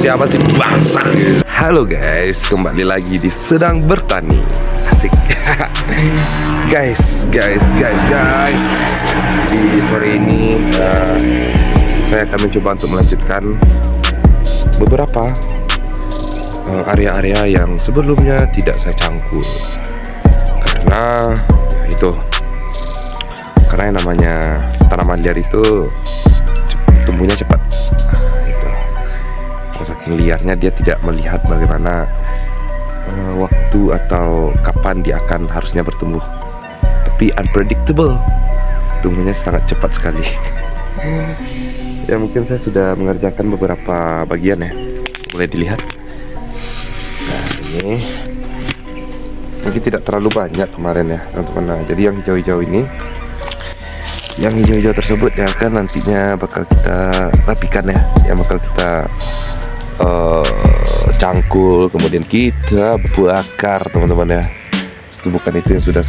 siapa sih bangsa? Halo guys, kembali lagi di Sedang Bertani. Asik. guys. Di sore ini saya akan mencoba untuk melanjutkan beberapa area-area yang sebelumnya tidak saya cangkul. Karena yang namanya tanaman liar itu tumbuhnya cepat. Saking liarnya dia tidak melihat bagaimana waktu atau kapan dia akan harusnya bertumbuh. Tapi unpredictable, tumbuhnya sangat cepat sekali. Ya mungkin saya sudah mengerjakan beberapa bagian ya. Boleh dilihat. Nah ini mungkin tidak terlalu banyak kemarin ya teman-teman. Nah, jadi yang hijau-hijau ini, yang hijau-hijau tersebut ya kan nantinya bakal kita rapikan ya, yang bakal kita cangkul, kemudian kita bakar teman-teman ya. Itu bukan itu yang sudah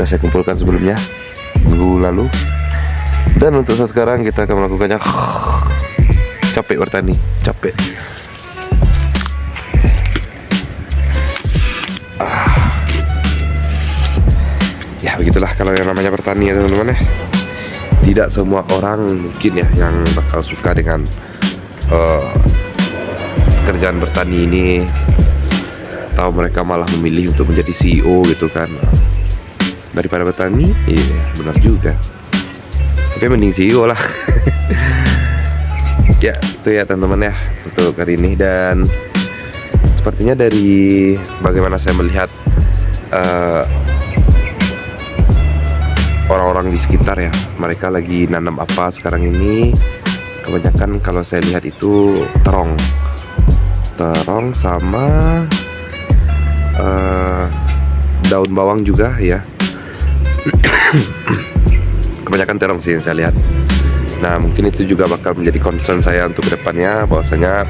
saya kumpulkan sebelumnya minggu lalu. Dan untuk saat sekarang kita akan melakukannya. Capek bertani, capek. Ya begitulah kalau yang namanya bertani ya teman-teman ya. Tidak semua orang mungkin ya yang bakal suka dengan pekerjaan bertani ini, atau mereka malah memilih untuk menjadi CEO gitu kan daripada bertani. Iya benar juga, tapi mending CEO lah. Ya itu ya teman-teman ya untuk hari ini. Dan sepertinya dari bagaimana saya melihat orang-orang di sekitar ya, mereka lagi nanam apa sekarang ini, kebanyakan kalau saya lihat itu terong sama daun bawang juga ya. Kebanyakan terong sih yang saya lihat. Nah mungkin itu juga bakal menjadi concern saya untuk kedepannya, bahwasanya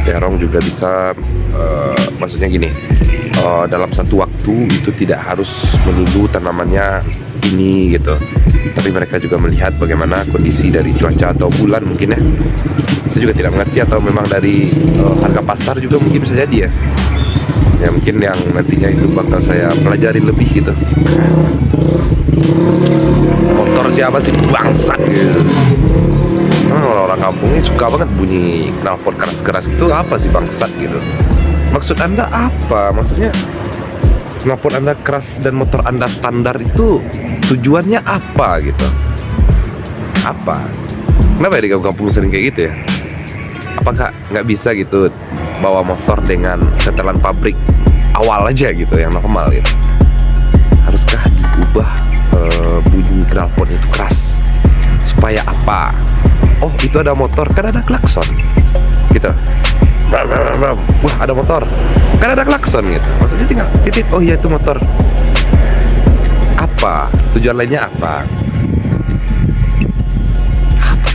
terong juga bisa maksudnya gini, dalam satu waktu itu tidak harus melulu tanamannya ini gitu, tapi mereka juga melihat bagaimana kondisi dari cuaca atau bulan mungkin ya. Saya juga tidak mengerti, atau memang dari harga pasar juga mungkin bisa jadi ya. Ya mungkin yang nantinya itu bakal saya pelajari lebih gitu. Motor siapa sih bangsat gitu. Orang-orang kampung ini suka banget bunyi knalpot keras-keras itu, apa sih bangsat gitu. Maksud Anda apa? Maksudnya knalpot Anda keras dan motor Anda standar itu tujuannya apa gitu? Apa? Kenapa ya di kampung sering kayak gitu ya? Apakah nggak bisa gitu bawa motor dengan setelan pabrik awal aja gitu, yang normal gitu? Haruskah diubah bunyi knalpot itu keras? Supaya apa? Oh itu ada motor, kan ada klakson gitu. Wah ada motor, kan ada klakson gitu. Maksudnya tinggal titit, oh iya itu motor. Apa? Tujuan lainnya apa? Apa?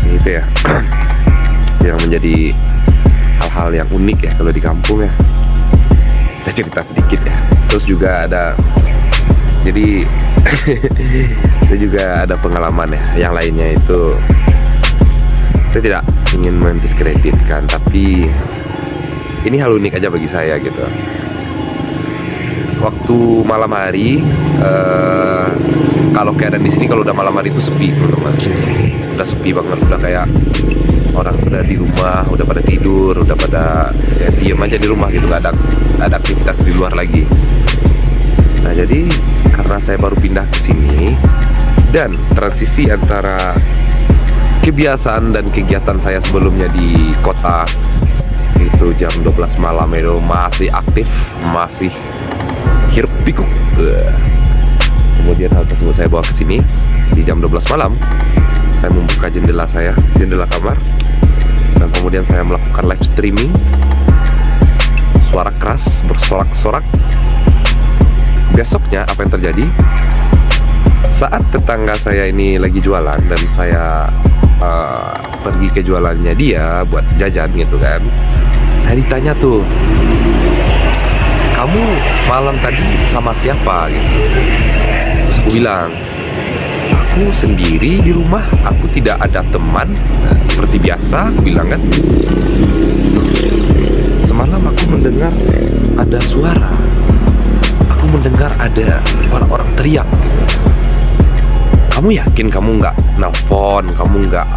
Gitu ya. Yang menjadi hal-hal yang unik ya kalau di kampung ya. Kita cerita sedikit ya. Terus juga ada, jadi saya juga ada pengalaman ya. Yang lainnya itu, saya tidak ingin mendiskreditkan, tapi ini hal unik aja bagi saya gitu. Waktu malam hari, kalau keadaan di sini kalau udah malam hari itu sepi teman-teman. Udah sepi banget, udah kayak orang udah di rumah, udah pada tidur, udah pada ya, diem aja di rumah gitu, nggak ada aktivitas di luar lagi. Nah jadi karena saya baru pindah ke sini dan transisi antara kebiasaan dan kegiatan saya sebelumnya di kota itu jam 12 malam itu masih aktif, masih hiruk pikuk. Kemudian hal tersebut saya bawa ke sini di jam 12 malam. Saya membuka jendela kamar, dan kemudian saya melakukan live streaming. Suara keras bersorak-sorak. Besoknya apa yang terjadi? Saat tetangga saya ini lagi jualan dan saya pergi ke jualannya dia buat jajan gitu kan, saya ditanya tuh, kamu malam tadi sama siapa gitu. Terus aku bilang, aku sendiri di rumah, aku tidak ada teman. Seperti biasa aku bilang kan, semalam aku mendengar ada suara, aku mendengar ada orang-orang teriak gitu. Kamu yakin kamu nggak nelfon, kamu nggak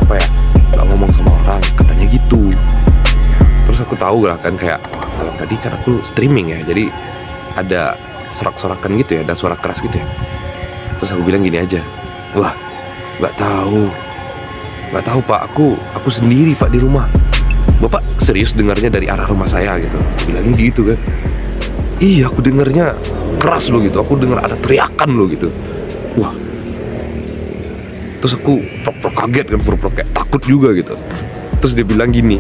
nggak ngomong sama orang, katanya gitu. Terus aku tahu lah kan, kayak kalau tadi kan aku streaming ya, jadi ada sorak-sorakan gitu ya, ada suara keras gitu ya. Terus aku bilang gini aja, wah nggak tahu Pak, aku sendiri Pak di rumah. Bapak serius dengarnya dari arah rumah saya gitu, bilangnya gitu kan. Iya, aku dengarnya keras loh gitu, aku dengar ada teriakan loh gitu. Wah, terus aku pura-pura kaget kan, pura-pura kayak takut juga gitu. Terus dia bilang gini,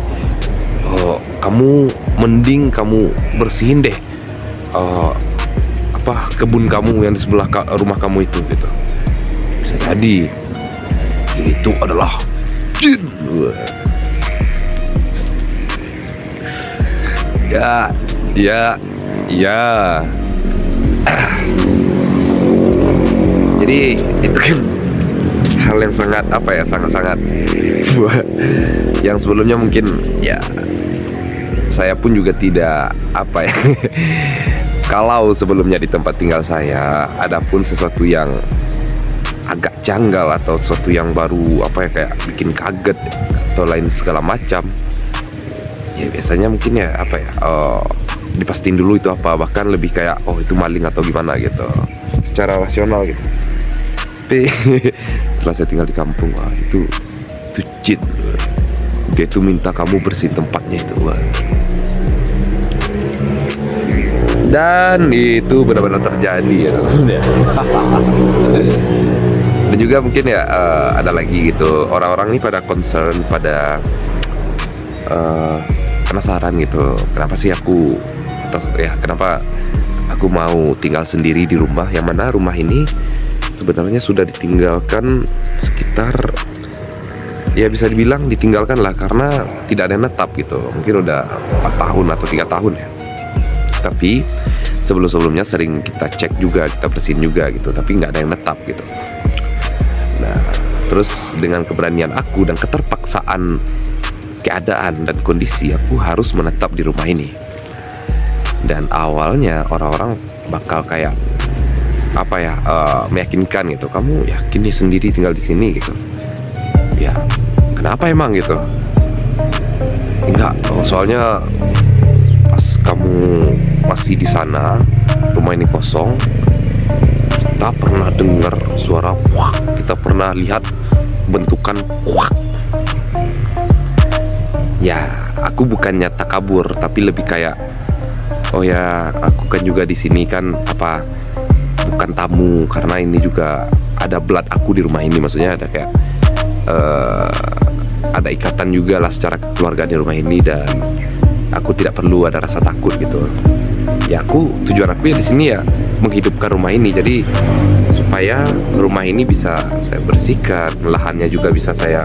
oh, kamu mending kamu bersihin deh kebun kamu yang di sebelah rumah kamu itu gitu. Bisa jadi itu adalah jin. Ya. Jadi itu kan hal yang sangat sangat yang sebelumnya mungkin ya saya pun juga tidak kalau sebelumnya di tempat tinggal saya ada pun sesuatu yang agak janggal atau sesuatu yang baru kayak bikin kaget atau lain segala macam, ya biasanya mungkin ya dipastiin dulu itu bahkan lebih kayak itu maling atau gimana gitu secara rasional gitu. Tapi setelah saya tinggal di kampung, itu jin, dia itu minta kamu bersih tempatnya itu. Dan itu benar-benar terjadi ya. Dan juga mungkin ya ada lagi gitu, orang-orang ini pada concern, pada penasaran gitu, kenapa sih kenapa aku mau tinggal sendiri di rumah yang mana rumah ini sebenarnya sudah ditinggalkan sekitar, ya bisa dibilang ditinggalkan lah, karena tidak ada yang netap gitu. Mungkin udah 4 tahun atau 3 tahun ya. Tapi sebelum-sebelumnya sering kita cek juga, kita bersihin juga gitu, tapi nggak ada yang netap gitu. Nah, terus dengan keberanian aku dan keterpaksaan keadaan dan kondisi, aku harus menetap di rumah ini. Dan awalnya orang-orang bakal kayak meyakinkan gitu, kamu yakin nih sendiri tinggal di sini gitu? Ya, kenapa emang gitu? Enggak, soalnya pas kamu masih di sana, rumah ini kosong, kita pernah dengar suara wak, kita pernah lihat bentukan wak. Ya, aku bukannya takabur, tapi lebih kayak, oh ya, aku kan juga di sini kan bukan tamu, karena ini juga ada blood aku di rumah ini, maksudnya ada kayak ada ikatan juga lah secara keluarga di rumah ini, dan aku tidak perlu ada rasa takut gitu. Ya tujuan aku ya di sini ya menghidupkan rumah ini, jadi supaya rumah ini bisa saya bersihkan, lahannya juga bisa saya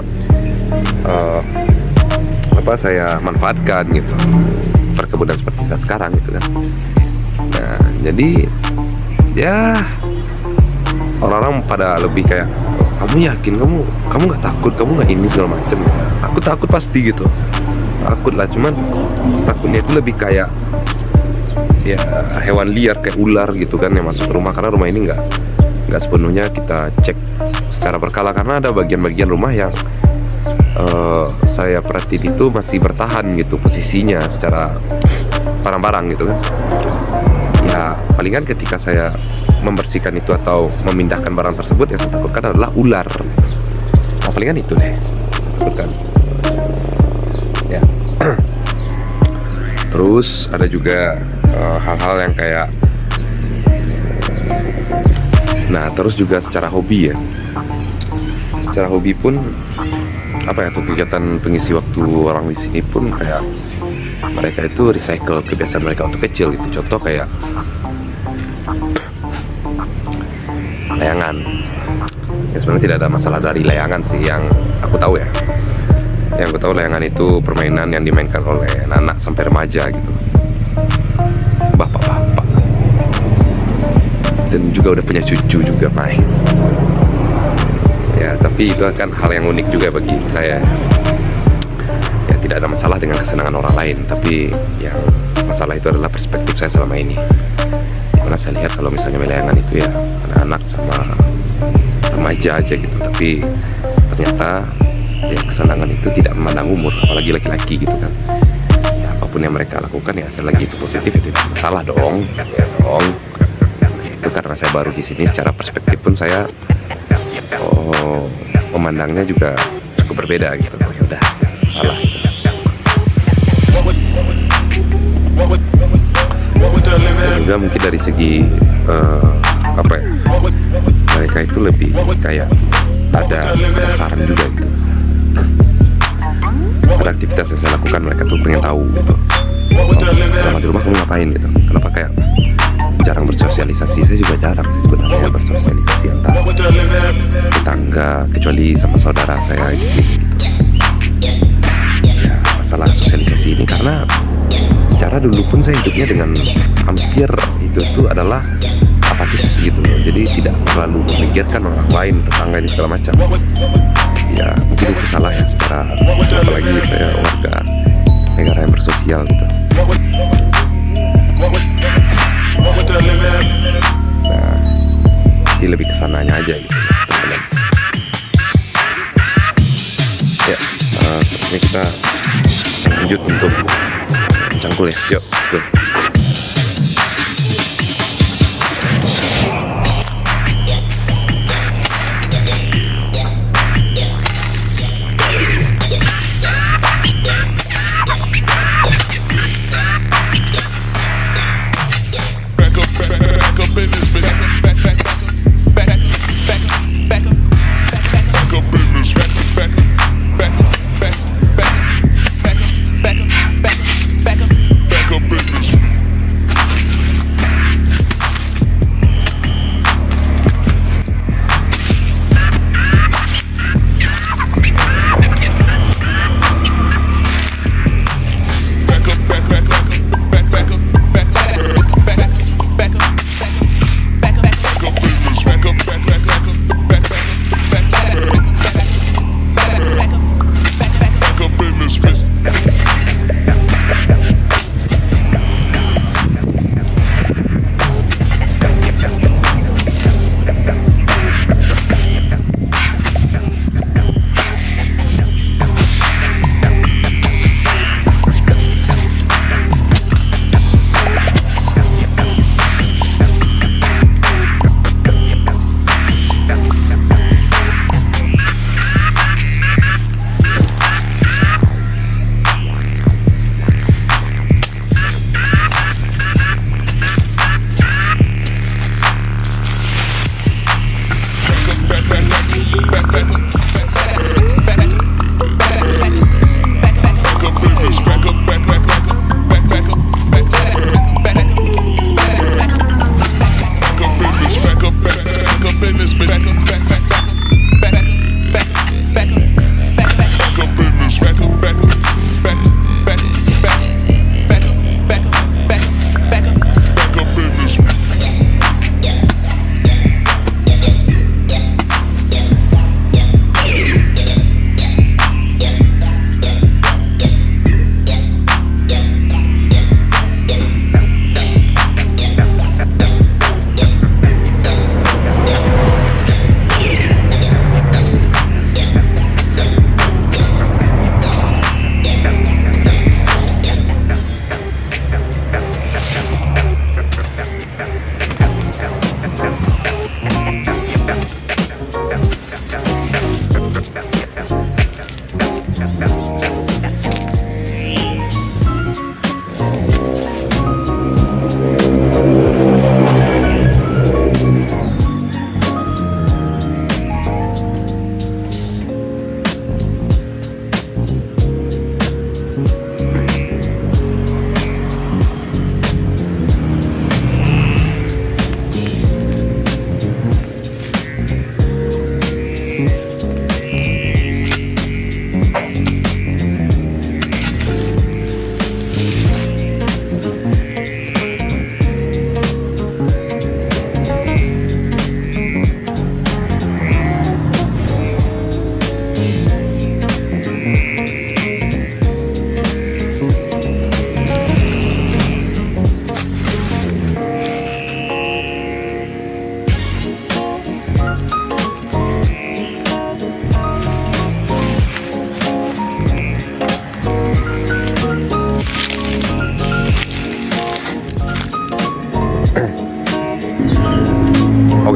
saya manfaatkan gitu, perkebunan seperti saat sekarang gitu kan. Nah, jadi ya orang-orang pada lebih kayak, kamu yakin, kamu nggak takut, kamu nggak ini segala macam. Aku takut pasti gitu, takut lah, cuman takutnya itu lebih kayak ya hewan liar kayak ular gitu kan yang masuk ke rumah, karena rumah ini nggak sepenuhnya kita cek secara berkala, karena ada bagian-bagian rumah yang saya perhatiin itu masih bertahan gitu posisinya secara barang-barang gitu kan. Ya palingan ketika saya membersihkan itu atau memindahkan barang tersebut, yang saya takutkan adalah ular. Nah palingan itu deh saya takutkan ya. Terus ada juga hal-hal yang kayak, nah terus juga secara hobi ya, secara hobi pun tuh kegiatan pengisi waktu orang di sini pun kayak mereka itu recycle kebiasaan mereka waktu kecil gitu. Contoh kayak layangan. Ya sebenarnya tidak ada masalah dari layangan sih, yang aku tahu ya. Yang aku tahu layangan itu permainan yang dimainkan oleh anak sampai remaja gitu, bapak-bapak, dan juga udah punya cucu juga main. Tapi itu kan hal yang unik juga bagi saya. Ya tidak ada masalah dengan kesenangan orang lain, tapi yang masalah itu adalah perspektif saya selama ini. Karena saya lihat kalau misalnya Meleangan itu ya anak-anak sama remaja aja gitu, tapi ternyata ya kesenangan itu tidak memandang umur, apalagi laki-laki gitu kan. Ya, apapun yang mereka lakukan ya selagi itu positif ya tidak masalah dong, ya dong. Itu karena saya baru di sini, secara perspektif pun saya memandangnya juga cukup berbeda gitu. Ya udah, salah. Dan juga mungkin dari segi apa ya, mereka itu lebih kayak ada penasaran juga gitu. Ada aktivitas yang saya lakukan, mereka tuh pengen tahu gitu. Selama di rumah kamu ngapain gitu? Kenapa kayak jarang bersosialisasi? Saya juga jarang sih sebenarnya bersosialisasi antar tetangga, kecuali sama saudara saya gitu. Ya, masalah sosialisasi ini karena secara dulu pun saya hidupnya dengan hampir itu tuh adalah apatis gitu loh. Jadi tidak terlalu memikirkan orang lain, tetangga ini segala macam. Ya mungkin itu salah ya, secara apalagi saya warga negara yang bersosial gitu. Nah, jadi lebih kesananya aja gitu teman-teman. Ya, sepertinya kita lanjut untuk cangkul ya. Yuk, let's go.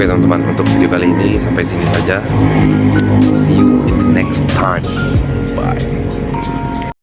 Oke teman-teman, untuk video kali ini sampai sini saja. See you in the next time. Bye.